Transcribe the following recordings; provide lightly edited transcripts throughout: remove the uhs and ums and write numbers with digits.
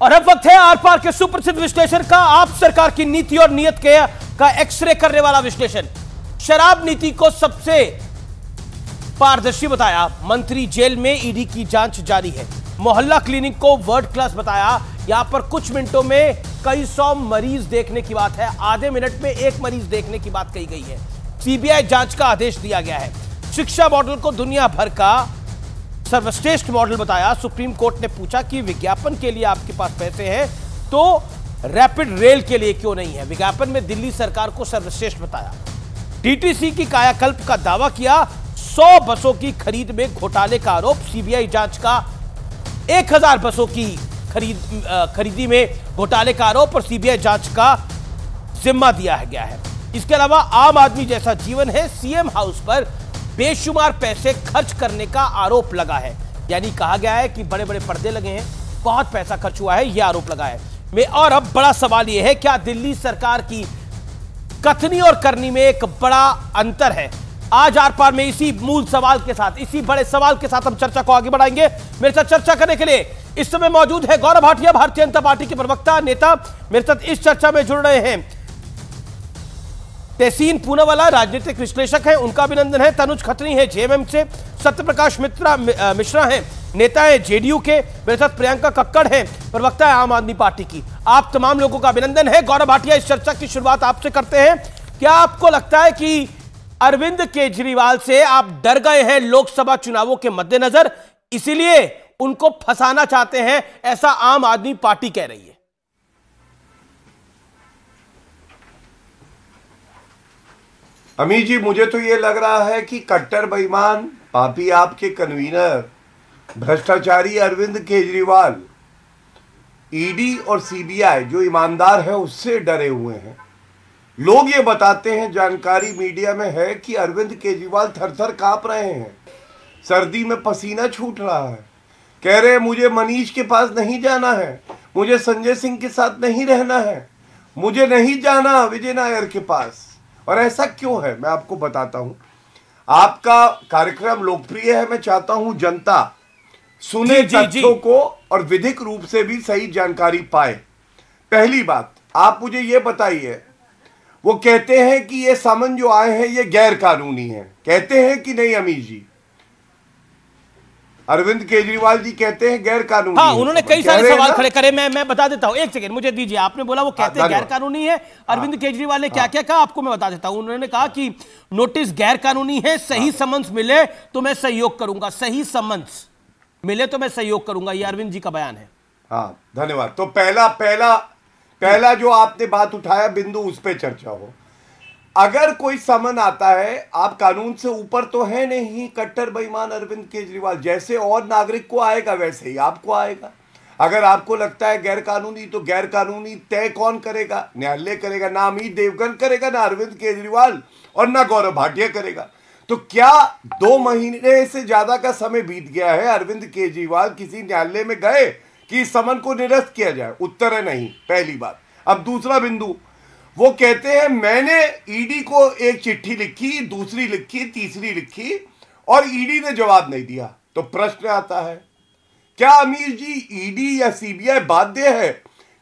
और अब वक्त है आर पार के सुप्रसिद्ध विश्लेषण का। आप सरकार की नीति और नीयत का एक्सरे करने वाला विश्लेषण। शराब नीति को सबसे पारदर्शी बताया, मंत्री जेल में, ईडी की जांच जारी है। मोहल्ला क्लिनिक को वर्ल्ड क्लास बताया, यहां पर कुछ मिनटों में कई सौ मरीज देखने की बात है, आधे मिनट में एक मरीज देखने की बात कही गई है। सीबीआई जांच का आदेश दिया गया है। शिक्षा मॉडल को दुनिया भर का सर्वश्रेष्ठ मॉडल बताया। सुप्रीम कोर्ट ने पूछा कि विज्ञापन के लिए आपके पास पैसे हैं तो रैपिड रेल के लिए क्यों नहीं है। विज्ञापन में दिल्ली सरकार को सर्वश्रेष्ठ बताया। डीटीसी की कायाकल्प का दावा किया। 100 बसों की खरीद में घोटाले का आरोप। सीबीआई जांच का 1000 बसों की खरीदी में घोटाले का आरोप और सीबीआई जांच का जिम्मा दिया गया है। इसके अलावा आम आदमी जैसा जीवन है, सीएम हाउस पर बेशुमार पैसे खर्च करने का आरोप लगा है। यानी कहा गया है कि बड़े बड़े पर्दे लगे हैं, बहुत पैसा खर्च हुआ है, यह आरोप लगा है। और अब बड़ा सवाल यह है, क्या दिल्ली सरकार की कथनी और करनी में एक बड़ा अंतर है? आज आर पार में इसी मूल सवाल के साथ, इसी बड़े सवाल के साथ हम चर्चा को आगे बढ़ाएंगे। मेरे साथ चर्चा करने के लिए इस समय मौजूद है गौरव भाटिया, भारतीय जनता पार्टी के प्रवक्ता नेता। मेरे साथ इस चर्चा में जुड़ रहे हैं तहसीन पूनावाला, राजनीतिक विश्लेषक हैं, उनका अभिनंदन है। तनुज खत्री है जेएमएम से। सत्यप्रकाश मिश्रा हैं, नेता है जेडीयू के। मेरे साथ प्रियंका कक्कड़ हैं, प्रवक्ता है आम आदमी पार्टी की। आप तमाम लोगों का अभिनंदन है। गौरव भाटिया, इस चर्चा की शुरुआत आपसे करते हैं। क्या आपको लगता है कि अरविंद केजरीवाल से आप डर गए हैं लोकसभा चुनावों के मद्देनजर, इसीलिए उनको फंसाना चाहते हैं, ऐसा आम आदमी पार्टी कह रही है? अमीर जी, मुझे तो ये लग रहा है कि कट्टर बेईमान, पापी आपके कन्वीनर, भ्रष्टाचारी अरविंद केजरीवाल ईडी और सीबीआई जो ईमानदार है उससे डरे हुए हैं। लोग ये बताते हैं, जानकारी मीडिया में है कि अरविंद केजरीवाल थर-थर कांप रहे हैं, सर्दी में पसीना छूट रहा है। कह रहे हैं मुझे मनीष के पास नहीं जाना है, मुझे संजय सिंह के साथ नहीं रहना है, मुझे नहीं जाना विजय नायर के पास। और ऐसा क्यों है मैं आपको बताता हूं। आपका कार्यक्रम लोकप्रिय है, मैं चाहता हूं जनता सुने तथ्यों को और विधिक रूप से भी सही जानकारी पाए। पहली बात, आप मुझे ये बताइए, वो कहते हैं कि ये समन जो आए हैं ये गैर कानूनी है, कहते हैं कि नहीं अमीर जी? अरविंद केजरीवाल जी कहते हैं गैर कानूनी। हाँ, उन्होंने कई सारे सवाल खड़े करे। मैं बता देता हूं, एक सेकंड मुझे दीजिए। आपने बोला वो कहते हैं गैर कानूनी है। अरविंद केजरीवाल ने क्या क्या कहा आपको मैं बता देता हूं। उन्होंने कहा कि नोटिस गैर कानूनी है, सही समन्स मिले तो मैं सहयोग करूंगा, सही समन्स मिले तो मैं सहयोग करूंगा, ये अरविंद जी का बयान है। हाँ, धन्यवाद। तो पहला जो आपने बात उठाया बिंदु, उस पर चर्चा हो। अगर कोई समन आता है, आप कानून से ऊपर तो है नहीं। कट्टर बेईमान अरविंद केजरीवाल जैसे और नागरिक को आएगा वैसे ही आपको आएगा। अगर आपको लगता है गैर कानूनी, तो गैर कानूनी तय कौन करेगा? न्यायालय करेगा। ना अमित देवगन करेगा, ना अरविंद केजरीवाल और ना गौरव भाटिया करेगा। तो क्या 2 महीने से ज्यादा का समय बीत गया है, अरविंद केजरीवाल किसी न्यायालय में गए कि इस समन को निरस्त किया जाए? उत्तर है नहीं, पहली बात। अब दूसरा बिंदु, वो कहते हैं मैंने ईडी को एक चिट्ठी लिखी, दूसरी लिखी, तीसरी लिखी और ईडी ने जवाब नहीं दिया। तो प्रश्न आता है, क्या अमीर जी ईडी या सीबीआई बाध्य है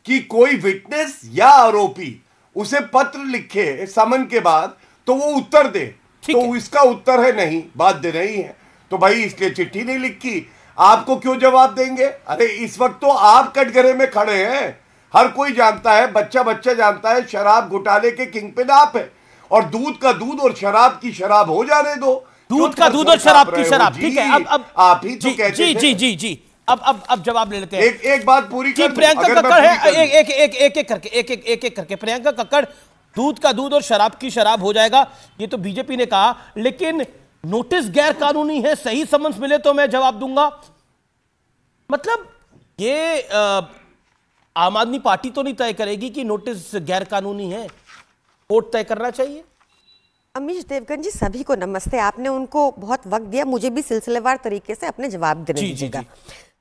कि कोई विटनेस या आरोपी उसे पत्र लिखे समन के बाद तो वो उत्तर दे? तो इसका उत्तर है नहीं, बाध्य नहीं है। तो भाई इसलिए चिट्ठी नहीं लिखी, आपको क्यों जवाब देंगे? अरे इस वक्त तो आप कटघरे में खड़े हैं, हर कोई जानता है, बच्चा जानता है, शराब घोटाले के किंगपिन आप है। और दूध का दूध और शराब की शराब हो जाने दो। दूध का दूध और शराब की शराब, ठीक है। अब आप ही तो कहते हैं। जी अब जवाब ले लेते हैं। एक बात पूरी कर, प्रियंका कक्कड़ है, एक करके प्रियंका कक्कड़, दूध का दूध और शराब की शराब हो जाएगा, ये तो बीजेपी ने कहा, लेकिन नोटिस गैर कानूनी है, सही समन्स मिले तो मैं जवाब दूंगा। मतलब ये आम आदमी पार्टी तो नहीं तय करेगी कि नोटिस गैर कानूनी है, कोर्ट तय करना चाहिए। अमीश देवगन जी, सभी को नमस्ते। आपने उनको बहुत वक्त दिया, मुझे भी सिलसिलेवार तरीके से अपने जवाब देने दीजिएगा।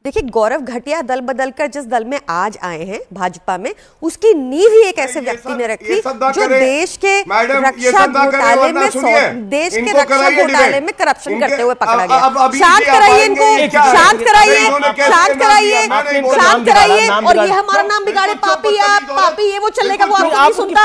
देखिए, गौरव घटिया दल बदल कर जिस दल में आज आए हैं भाजपा में, उसकी नींव ही एक ऐसे व्यक्ति ने रखी जो देश के रक्षा घोटाले में देश के रक्षा घोटाले में करप्शन करते हुए पकड़ा गया। शांत कराइए इनको, शांत कराइए, शांत कराइए, शांत कराइए। और ये हमारा नाम बिगाड़े पापी है, पापी ये वो चलेगा, वो आपको नहीं सुनता।